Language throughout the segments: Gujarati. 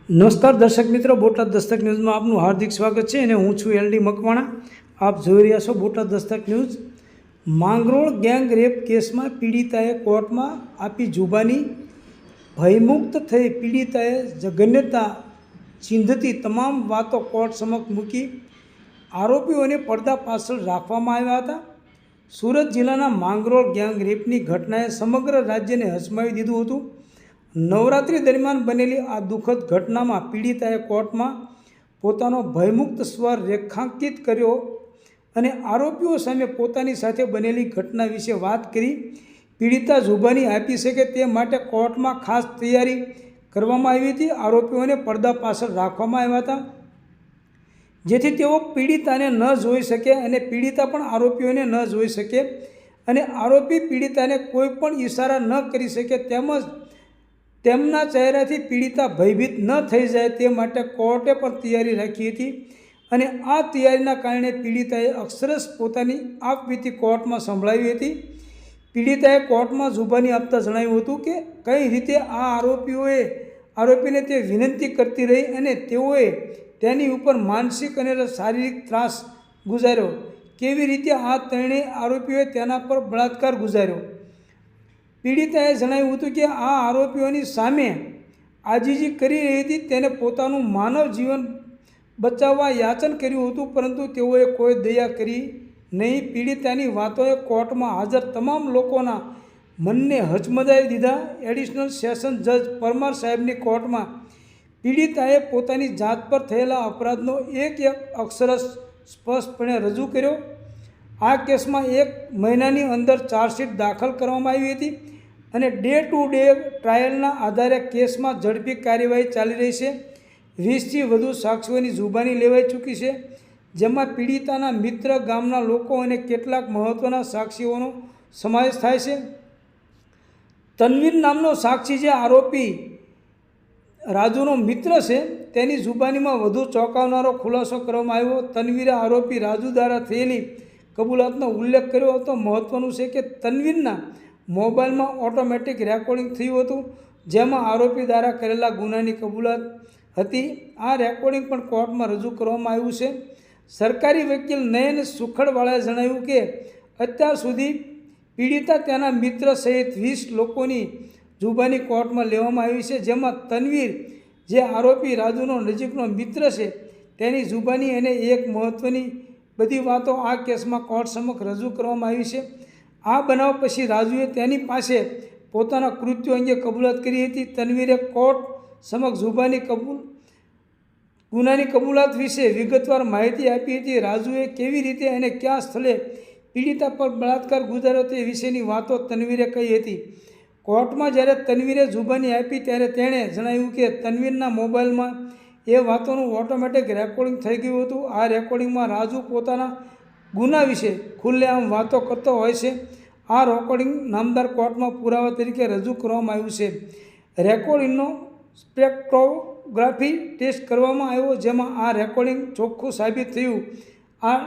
નમસ્કાર દર્શક મિત્રો, બોટાદ દસ્તક ન્યૂઝમાં આપનું હાર્દિક સ્વાગત છે અને હું છું એલડી મકવાણા. આપ જોઈ રહ્યા છો Botad Dastak news. Mangrol gang rape કેસમાં પીડિતાએ કોર્ટમાં આપી જુબાની. ભયમુક્ત થઈ પીડિતાએ જઘન્યતા ચીંધતી તમામ વાતો કોર્ટ સમક્ષ મૂકી. આરોપીઓને પડદા પાછળ રાખવામાં આવ્યા હતા. સુરત જિલ્લાના માંગરોળ ગેંગ રેપની ઘટનાએ સમગ્ર રાજ્યને હચમાવી દીધું હતું. નવરાત્રિ દરમિયાન બનેલી આ દુઃખદ ઘટનામાં પીડિતાએ કોર્ટમાં પોતાનો ભયમુક્ત સ્વર રેખાંકિત કર્યો અને આરોપીઓ સામે પોતાની સાથે બનેલી ઘટના વિશે વાત કરી. પીડિતા જુબાની આપી શકે તે માટે કોર્ટમાં ખાસ તૈયારી કરવામાં આવી હતી. આરોપીઓને પડદા પાછળ રાખવામાં આવ્યા હતા જેથી તેઓ પીડિતાને ન જોઈ શકે અને પીડિતા પણ આરોપીઓને ન જોઈ શકે અને આરોપી પીડિતાને કોઈ પણ ઈશારા ન કરી શકે તેમજ તેમના ચહેરાથી પીડિતા ભયભીત ન થઈ જાય તે માટે કોર્ટે પણ તૈયારી રાખી હતી અને આ તૈયારીના કારણે પીડિતાએ અક્ષરશ પોતાની આપવીતી કોર્ટમાં સંભળાવી હતી. પીડિતાએ કોર્ટમાં જુબાની આપતા જણાવ્યું હતું કે કઈ રીતે આ આરોપીને તે વિનંતી કરતી રહી અને તેઓએ તેની ઉપર માનસિક અને શારીરિક ત્રાસ ગુજાર્યો. કેવી રીતે આ ત્રણેય આરોપીઓએ તેના પર બળાત્કાર ગુજાર્યો. પીડિતાએ જણાવ્યું હતું કે આ આરોપીઓની સામે આજીજી કરી રહી હતી. તેને પોતાનું માનવ જીવન બચાવવા યાચન કર્યું હતું પરંતુ તેઓએ કોઈ દયા કરી નહીં. પીડિતાની વાતોએ કોર્ટમાં હાજર તમામ લોકોના મનને હચમચાવી દીધા. એડિશનલ સેશન જજ પરમાર સાહેબની કોર્ટમાં પીડિતાએ પોતાની જાત પર થયેલા અપરાધનો એક અક્ષરશ સ્પષ્ટપણે રજૂ કર્યો. આ કેસમાં 1 મહિનાની અંદર ચાર્જશીટ દાખલ કરવામાં આવી હતી અને ડે ટુ ડે ટ્રાયલના આધારે કેસમાં ઝડપી કાર્યવાહી ચાલી રહી છે. 20થી વધુ સાક્ષીઓની જુબાની લેવાઈ ચૂકી છે જેમાં પીડિતાના મિત્ર, ગામના લોકો અને કેટલાક મહત્ત્વના સાક્ષીઓનો સમાવેશ થાય છે. તનવીર નામનો સાક્ષી જે આરોપી રાજુનો મિત્ર છે તેની જુબાનીમાં વધુ ચોંકાવનારો ખુલાસો કરવામાં આવ્યો. તનવીરે આરોપી રાજુ દ્વારા થયેલી કબૂલાતનો ઉલ્લેખ કર્યો હતો. મહત્ત્વનું છે કે તનવીરના મોબાઈલમાં ઓટોમેટિક રેકોર્ડિંગ થયું હતું જેમાં આરોપી દ્વારા કરેલા ગુનાની કબૂલાત હતી. આ રેકોર્ડિંગ પણ કોર્ટમાં રજૂ કરવામાં આવ્યું છે. સરકારી વકીલ નયન સુખડવાળાએ જણાવ્યું કે અત્યાર સુધી પીડિતા તેના મિત્ર સહિત 20 લોકોની જુબાની કોર્ટમાં લેવામાં આવી છે જેમાં તનવીર જે આરોપી રાજુનો નજીકનો મિત્ર છે તેની જુબાની અને એક મહત્ત્વની બધી વાતો આ કેસમાં કોર્ટ સમક્ષ રજૂ કરવામાં આવી છે. આ બનાવ પછી રાજુએ તેની પાસે પોતાના કૃત્યો અંગે કબૂલાત કરી હતી. તનવીરે કોર્ટ સમક્ષ ગુનાની કબૂલાત વિશે વિગતવાર માહિતી આપી હતી. રાજુએ કેવી રીતે અને કયા સ્થળે પીડિતા પર બળાત્કાર ગુજાર્યો તે વિશેની વાતો તનવીરે કહી હતી. કોર્ટમાં જ્યારે તનવીરે જુબાની આપી ત્યારે તેણે જણાવ્યું કે તનવીરના મોબાઈલમાં એ વાતોનું ઓટોમેટિક રેકોર્ડિંગ થઈ ગયું હતું. આ રેકોર્ડિંગમાં રાજુ પોતાના ગુના વિશે ખુલ્લેઆમ વાતો કરતો હોય છે. આ રેકોર્ડિંગ નામદાર કોર્ટમાં પુરાવા તરીકે રજૂ કરવામાં આવ્યું છે. રેકોર્ડિંગનો સ્પેક્ટ્રોગ્રાફી ટેસ્ટ કરવામાં આવ્યો જેમાં આ રેકોર્ડિંગ ચોખ્ખું સાબિત થયું. આ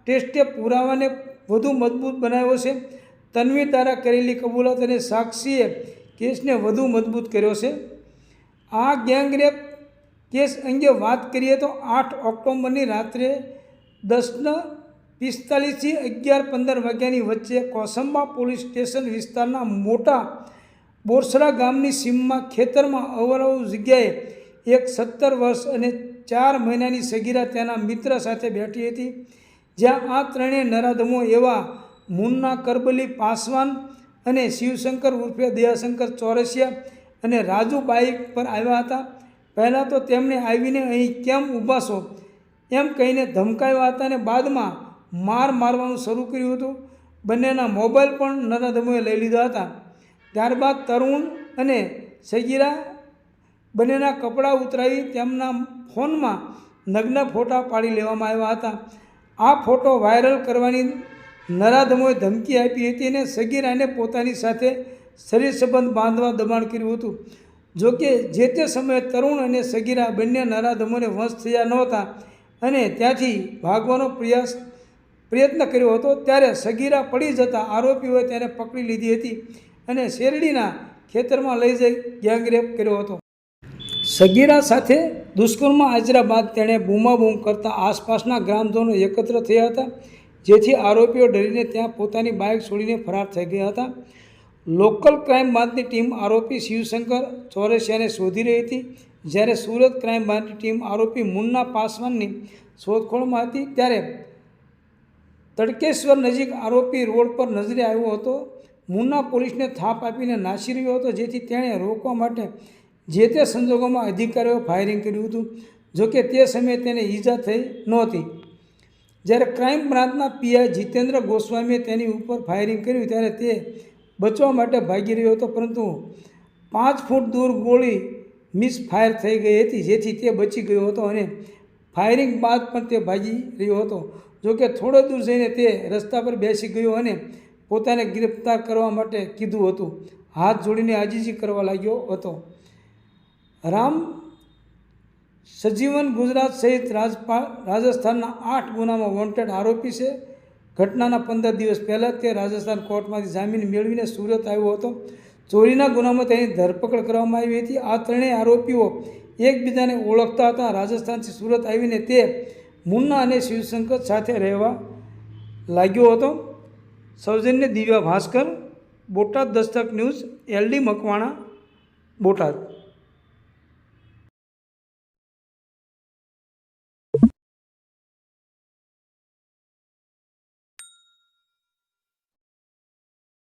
ટેસ્ટે પુરાવાને વધુ મજબૂત બનાવ્યો છે. તનવીર દ્વારા કરેલી કબૂલાત અને સાક્ષીએ કેસને વધુ મજબૂત કર્યો છે. આ ગેંગરેપ કેસ અંગે વાત કરીએ તો 8 ઓક્ટોબરની રાત્રે 10:45થી 11:15 વાગ્યાની વચ્ચે કોસંબા પોલીસ સ્ટેશન વિસ્તારના મોટા બોરસરા ગામની સીમમાં ખેતરમાં અવરવ જગ્યાએ એક 17 વર્ષ અને 4 મહિનાની સગીરા તેના મિત્ર સાથે બેઠી હતી. જ્યાં આ ત્રણેય નરાધમો એવા મુન્ના કરબલી પાસવાન અને શિવશંકર ઉર્ફે દયાશંકર ચોરસિયા અને રાજુ બાઇક પર આવ્યા હતા. પહેલાં તો તેમણે આવીને અહીં કેમ ઊભા છો એમ કહીને ધમકાવ્યા હતા અને બાદમાં મારવાનું શરૂ કર્યું હતું. બંનેના મોબાઈલ પણ નરાધમોએ લઈ લીધા હતા. ત્યારબાદ તરુણ અને સગીરા બંનેના કપડાં ઉતરાવી તેમના ફોનમાં નગ્ન ફોટા પાડી લેવામાં આવ્યા હતા. આ ફોટો વાયરલ કરવાની નરાધમોએ ધમકી આપી હતી અને સગીરાને પોતાની સાથે શરીર સંબંધ બાંધવા દબાણ કર્યું હતું. જોકે જે તે સમયે તરુણ અને સગીરા બંને નરાધમોને વશ થયા નહોતા અને ત્યાંથી ભાગવાનો પ્રયત્ન કર્યો હતો. ત્યારે સગીરા પડી જતાં આરોપીઓએ તેને પકડી લીધી હતી અને શેરડીના ખેતરમાં લઈ જઈ ગેંગરેપ કર્યો હતો. સગીરા સાથે દુષ્કર્મ આચર્યા બાદ તેણે બૂમાબૂમ કરતા આસપાસના ગ્રામજનો એકત્ર થયા હતા, જેથી આરોપીઓ ડરીને ત્યાં પોતાની બાઇક છોડીને ફરાર થઈ ગયા હતા. લોકલ ક્રાઇમ બ્રાન્ચની ટીમ આરોપી શિવશંકર ચોરસિયાને શોધી રહી હતી, જ્યારે સુરત ક્રાઇમ બ્રાન્ચની ટીમ આરોપી મુન્ના પાસવાનની શોધખોળમાં હતી. ત્યારે તડકેશ્વર નજીક આરોપી રોડ પર નજરે આવ્યો હતો. મુન્ના પોલીસને થાપ આપીને નાસી રહ્યો હતો, જેથી તેણે રોકવા માટે જે તે સંજોગોમાં અધિકારીઓ ફાયરિંગ કર્યું હતું. જોકે તે સમયે તેને ઈજા થઈ નહોતી. જ્યારે ક્રાઇમ બ્રાન્ચના પીઆઈ જીતેન્દ્ર ગોસ્વામીએ તેની ઉપર ફાયરિંગ કર્યું ત્યારે તે બચવા માટે ભાગી રહ્યો હતો, પરંતુ 5 ફૂટ દૂર ગોળી મિસ ફાયર થઈ ગઈ હતી, જેથી તે બચી ગયો હતો અને ફાયરિંગ બાદ પણ તે ભાગી રહ્યો હતો. જોકે થોડો દૂર જઈને તે રસ્તા પર બેસી ગયો અને પોતાને ગિરફ્તાર કરવા માટે કીધું હતું. હાથ જોડીને આજીજી કરવા લાગ્યો હતો. રામ સજીવન ગુજરાત સહિત રાજસ્થાનના 8 ગુનામાં વોન્ટેડ આરોપી છે. ઘટનાના 15 દિવસ પહેલાં તે રાજસ્થાન કોર્ટમાંથી જામીન મેળવીને સુરત આવ્યો હતો. ચોરીના ગુનામાં તેની ધરપકડ કરવામાં આવી હતી. આ ત્રણેય આરોપીઓ એકબીજાને ઓળખતા હતા. રાજસ્થાનથી સુરત આવીને તે મુન્ના અને શિવશંકર સાથે રહેવા લાગ્યો હતો. સૌજન્ય દિવ્યા ભાસ્કર, બોટાદ દસ્તક ન્યૂઝ, LD મકવાણા, બોટાદ.